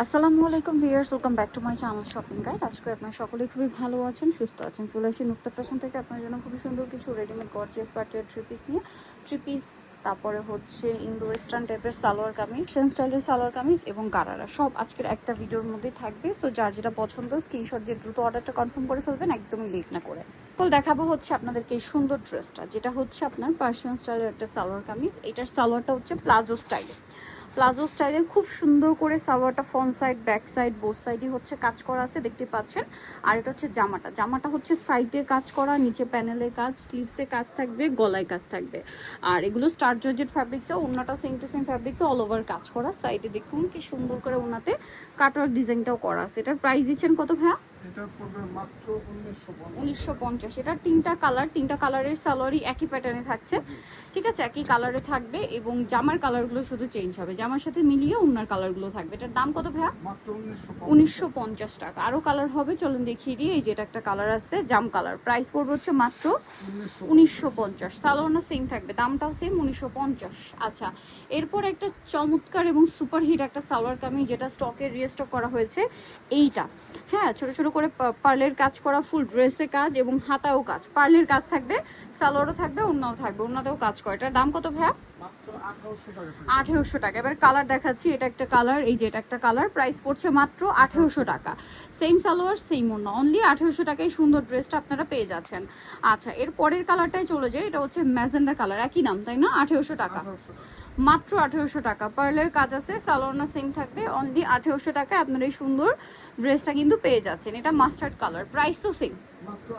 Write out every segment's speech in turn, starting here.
আসসালামু আলাইকুম viewers, welcome back to my channel shopping guide. আজকে আপনারা সকলেই খুবই ভালো আছেন, সুস্থ আছেন। চলে আসি নুক্তা ফ্যাশন থেকে আপনার জন্য খুবই সুন্দর কিছু রেডিমেড গর্জিয়াস পার্টিয়ার থ্রি পিস নিয়ে। থ্রি পিস, তারপরে হচ্ছে ইন্দো ওয়েস্টার্ন টাইপের সালোয়ার কামিজ, সেম স্টাইলের সালোয়ার কামিজ এবং গারারা সব আজকের একটা ভিডিওর মধ্যেই থাকবে। সো যার যেটা পছন্দ স্ক্রিনশট দিয়ে দ্রুত অর্ডারটা কনফার্ম করে ফেলবেন, একদমই লেট না করে। তো দেখাবো হচ্ছে আপনাদেরকে এই সুন্দর ড্রেসটা, যেটা হচ্ছে আপনার পার্সিয়ান স্টাইলের একটা সালোয়ার কামিজ। এটার সালোয়ারটা হচ্ছে প্লাজো স্টাইলের। প্লাজো স্টাইলে খুব সুন্দর করে সালোয়ারটা front side back side both সাইডই হচ্ছে কাজ করা আছে, দেখতে পাচ্ছেন। আর এটা হচ্ছে জামাটা হচ্ছে সাইডে কাজ করা, নিচে প্যানেলের কাজ, স্লিভসে কাজ থাকবে, গলায় কাজ থাকবে। আর এগুলো স্টার জর্জেট ফ্যাব্রিক্সে, ওন্নাটা সেম টু সেম ফ্যাব্রিক্সে অল ওভার কাজ করা। সাইডে দেখুন কি সুন্দর করে ওনাতে কাটওয়ার্ক ডিজাইনটাও করা আছে। এটার প্রাইস দিচ্ছেন কত ভাইয়া? এটা পড়বে মাত্র 1950। এটা তিনটা কালারের সালোয়ারই একই প্যাটার্নে থাকছে, ঠিক আছে, একই কালারে থাকবে এবং জামার কালারগুলো শুধু চেঞ্জ হবে, জামার সাথে মিলিয়ে ওনার কালারগুলো থাকবে। এটার দাম কত ভাইয়া? মাত্র 1950 টাকা। আরও কালার হবে, চলুন দেখিয়ে দিই। এই যে এটা একটা কালার আছে জাম কালার, প্রাইস পড়বে হচ্ছে মাত্র 1950। সালোয়ার সেম থাকবে, দামটাও সেম 1950। আচ্ছা, এরপর একটা চমৎকার এবং সুপারহিট একটা সালোয়ার কামিজ, যেটা স্টকের রিস্টক করা হয়েছে এইটা। হ্যাঁ, ছোট ছোট করে পার্লের কাজ করা, ফুল ড্রেসে কাজ এবং হাতাও কাজ, পার্লের কাজ থাকবে, সালোয়ারও থাকবে, ওন্নাও থাকবে, ওন্নাতেও কাজ করে। এটার দাম কত ভাইয়া? মাত্র 1800 টাকা। 1800 টাকা। এবার কালার দেখাচ্ছি, এটা একটা কালার, এই যে এটা একটা কালার, প্রাইস পড়ছে মাত্র 1800 টাকা। সেম সালোয়ার সেম ওন্না, অনলি 1800 টাকায় সুন্দর ড্রেসটা আপনারা পেয়ে যাচ্ছেন। আচ্ছা, এর পরের কালারটাই চলে যায়, এটা হচ্ছে ম্যাজেন্ডা কালার, একই দাম তাই না? 1800 টাকা, মাত্র 1800 টাকা। পার্লের কাজ আছে, সালোয়ার সেম থাকবে, অনলি 1800 টাকায় আপনারা এই সুন্দর ড্রেসটা কিন্তু পেয়ে যাচ্ছেন। এটা মাস্টার্ড কালার, প্রাইস তো সেম, মাত্র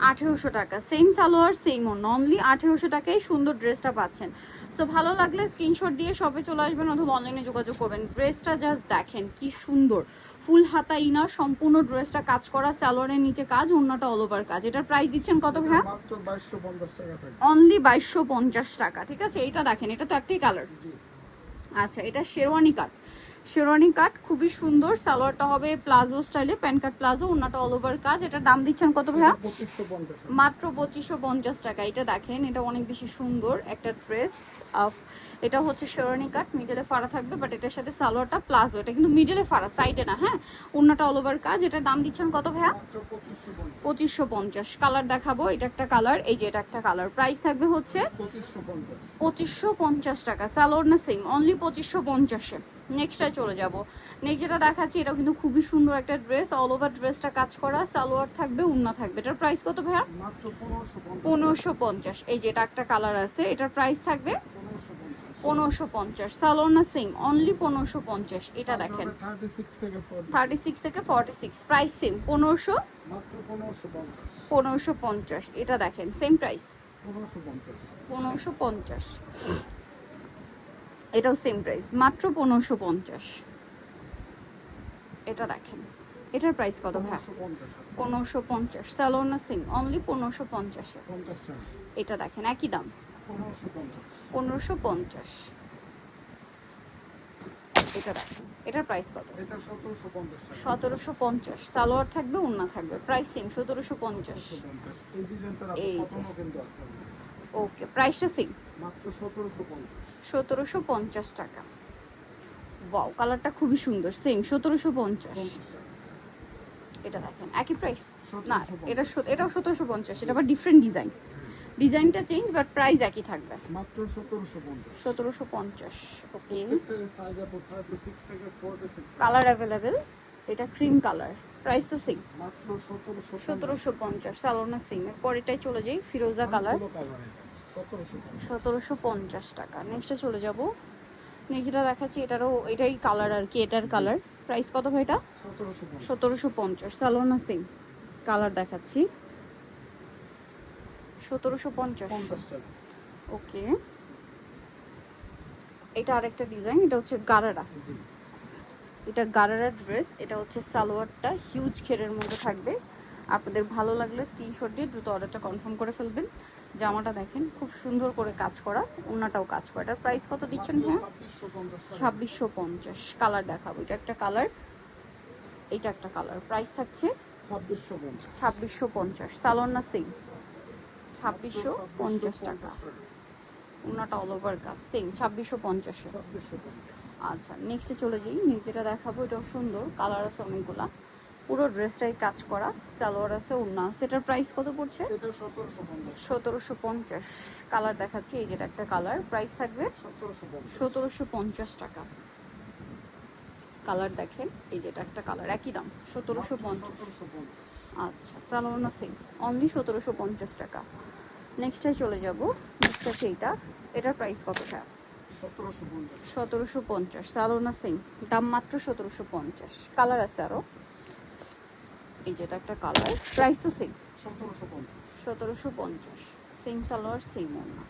1800 টাকা। সেম সালোয়ার সেম ওন্না, অনলি 1800 টাকায় সুন্দর ড্রেসটা পাচ্ছেন। সো ভালো লাগলে স্ক্রিনশট দিয়ে শপে চলে আসবেন অথবা অনলাইনে যোগাযোগ করবেন। ড্রেসটা জাস্ট দেখেন কি সুন্দর, ফুল হাতা ইনার, সম্পূর্ণ ড্রেসটা কাজ করা, সালোয়ারের নিচে কাজ, ওন্নাটা অল ওভার কাজ। এটার প্রাইস দিচ্ছেন কত ভাইয়া? মাত্র 2250 টাকা থাকবে। অনলি 2250 টাকা, ঠিক আছে। এটা দেখেন, এটা তো একটাই কালার। আচ্ছা, এটা শেরওয়ানি কাট খুবই সুন্দর। সালোয়ারটা হবে প্লাজো স্টাইলে, প্যান্ট কাট প্লাজো, ওন্নাটা অল ওভার কাজ। এটার দাম দিচ্ছেন কত ভাইয়া? 2550 মাত্র 2550 টাকা। এটা দেখেন, এটা অনেক বেশি সুন্দর একটা ড্রেস। এটা হচ্ছে শেরওয়ানি কাট, মিডলে ফাড়া থাকবে, বাট এটার সাথে সালোয়ারটা প্লাজো, এটা কিন্তু মিডলে ফাড়া, সাইডে না। হ্যাঁ, ওন্নাটা অল ওভার কাজ। এটার দাম দিচ্ছেন কত ভাইয়া? মাত্র 2550 2550। কালার দেখাবো, এটা একটা কালার, এই যে এটা একটা কালার, প্রাইস থাকবে হচ্ছে 2550 2550 টাকা। সালোয়ার না সেম, অনলি 2550-এ। নেক্সটটায় চলে যাব। নেক্সট যেটা দেখাচ্ছি, এটাও কিন্তু খুবই সুন্দর একটা ড্রেস, অল ওভার ড্রেসটা কাজ করা, সালোয়ার থাকবে, ওন্না থাকবে। এটার প্রাইস কত ভাইয়া? মাত্র 1550 1550। এই যে এটা একটা কালার আছে, এটার প্রাইস থাকবে 1550 1550। সালোয়ার না সেম, অনলি 1550। এটা দেখেন 36 থেকে 40 36 থেকে 46, প্রাইস সেম 1500, মাত্র 1550 1550। এটা দেখেন সেম প্রাইস 1550 1550। এটাও সেম প্রাইস, মাত্র 1550। এটা দেখেন, এটার প্রাইস কত ভাই? 1550 1550। সালোয়ার না সেম, অনলি 1550-এ। 50 টাকা। এটা দেখেন একই দাম, 1550 1550। এটা দেখেন, এটার প্রাইস কত? এটা 1750 টাকা। 1750। সালোয়ার থাকবে, ওন্না থাকবে, প্রাইস সেম 1750। 1750 এই ডিজাইনটার এই যে। কখনো কিন্তু আছে না। ওকে, প্রাইসটা সেম মাত্র 1750 1750 টাকা। ওয়াও, কালারটা খুবই সুন্দর, সেম 1750। 50 টাকা। এটা দেখেন একই প্রাইস না, 1750 এটাও 1750, এটা আবার ডিফারেন্ট ডিজাইন, ডিজাইনটা চেঞ্জ বাট প্রাইস একই থাকবে, মাত্র 1750 1750। ওকে, প্রত্যেকটা সাইজ আপু 36 থেকে 46 কালার অ্যাভেলেবেল। এটা ক্রিম কালার, প্রাইস তো সেম মাত্র 1750 1750। সালোনা সেম। এরপর এটাই চলে যাই, ফিরোজা কালার, অনেকগুলো কালার এটা 1750 1750 টাকা। নেক্সটে চলে যাব, নেক্সটটা দেখাচ্ছি, এটাই কালার আর কি, এটার কালার। প্রাইস কত ভাই এটা? 1750 1750। সালোনা সেম। কালার দেখাচ্ছি 1750। 50 টাকা। ওকে, এটা আরেকটা ডিজাইন, এটা হচ্ছে গারারা, জি এটা গারারা ড্রেস। এটা হচ্ছে সালোয়ারটা হিউজ ঘেরের মধ্যে থাকবে। আপনাদের ভালো লাগলে স্ক্রিনশট দিয়ে দ্রুত অর্ডারটা কনফার্ম করে ফেলবেন। জামাটা দেখেন খুব সুন্দর করে কাজ করা, ওন্নাটাও কাজ করা। এটার প্রাইস কত দিচ্ছেন মাত্র হ্যাঁ? 2650 টাকা। 2650। কালার দেখাবো, এটা একটা কালার, এটা একটা কালার, প্রাইস থাকছে 2650 2650। সালোয়ার না সেম, 2650 টাকা। ওন্নাটা অল ওভার কাজ সেম 2650-এ। 2650 আচ্ছা নেক্সটে চলে যাই, নেক্সট যেটা দেখাবো এটাও সুন্দর, কালার আছে অনেকগুলা, পুরো ড্রেসটাই কাজ করা, সালোয়ার আছে, ওড়না আছে। এটার প্রাইস কত পড়ছে? এটা 1750। 1750। কালার দেখাচ্ছি, এই যেটা একটা কালার, প্রাইস থাকবে 1750। 1750 টাকা। কালার দেখেন, এই যেটা একটা কালার, একই দাম 1750। 1750। আচ্ছা সালোয়ার না সেম, অনলি 1750 টাকা। নেক্সটে চলে যাব, নেক্সট আছে এইটা, এটার প্রাইস কতটা? 1750। 1750। সালোয়ার না সেম, দাম মাত্র 1750। কালার আছে আরও, এই যেটা একটা কালার, প্রাইস তো সেম 1750। 1750। সেম সালোয়ার সেম ওড়না,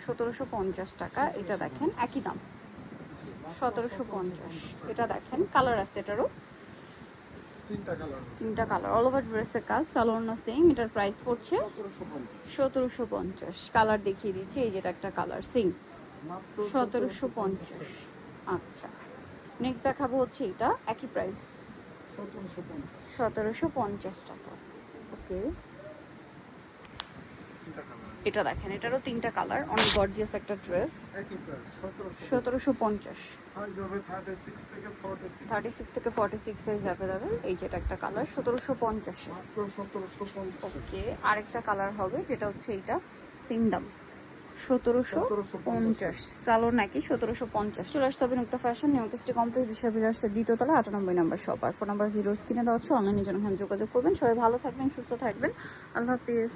1750 টাকা। এটা দেখেন একই দাম 1750। এটা দেখেন কালার আছে এটারও, তিনটা কালার। তিনটা কালার, অল ওভার ড্রেসের কাজ, সালোয়ার না সেম। এটার প্রাইস পড়ছে 1750। 1750। কালার দেখিয়ে দিচ্ছি, এই যেটা একটা কালার সেম মাত্র 1750। আচ্ছা নেক্সট দেখাবো হচ্ছে এটা, একই প্রাইস 1750। 1750 টাকা। ওকে, তিনটা কালার। এটা দেখেন, এটারও তিনটা কালার, অনেক গর্জিয়াস একটা ড্রেস। একই প্রাইস 1750। 1750। সাইজ হবে 36 থেকে 46। 36 থেকে 46 সাইজ অ্যাভেলেবেল। এই যেটা একটা কালার 1750। মাত্র 1750। ওকে, আরেকটা কালার হবে যেটা হচ্ছে এইটা, সেম দাম 1750। সালোয়ার নাকি 1750। চলে আসতে হবে নুক্তা ফ্যাশন, নিউকেস্টি কমপ্লেক্স, বিশ্ববিদ্যালয়ের দ্বিতীয়তলা 98 নম্বর শপ। আর ফোন নাম্বার ভিডিওস কিনে দেওয়া হচ্ছে, অনলাইনে জন্য যোগাযোগ করবেন। সবাই ভালো থাকবেন, সুস্থ থাকবেন, আল্লাহ হাফিজ।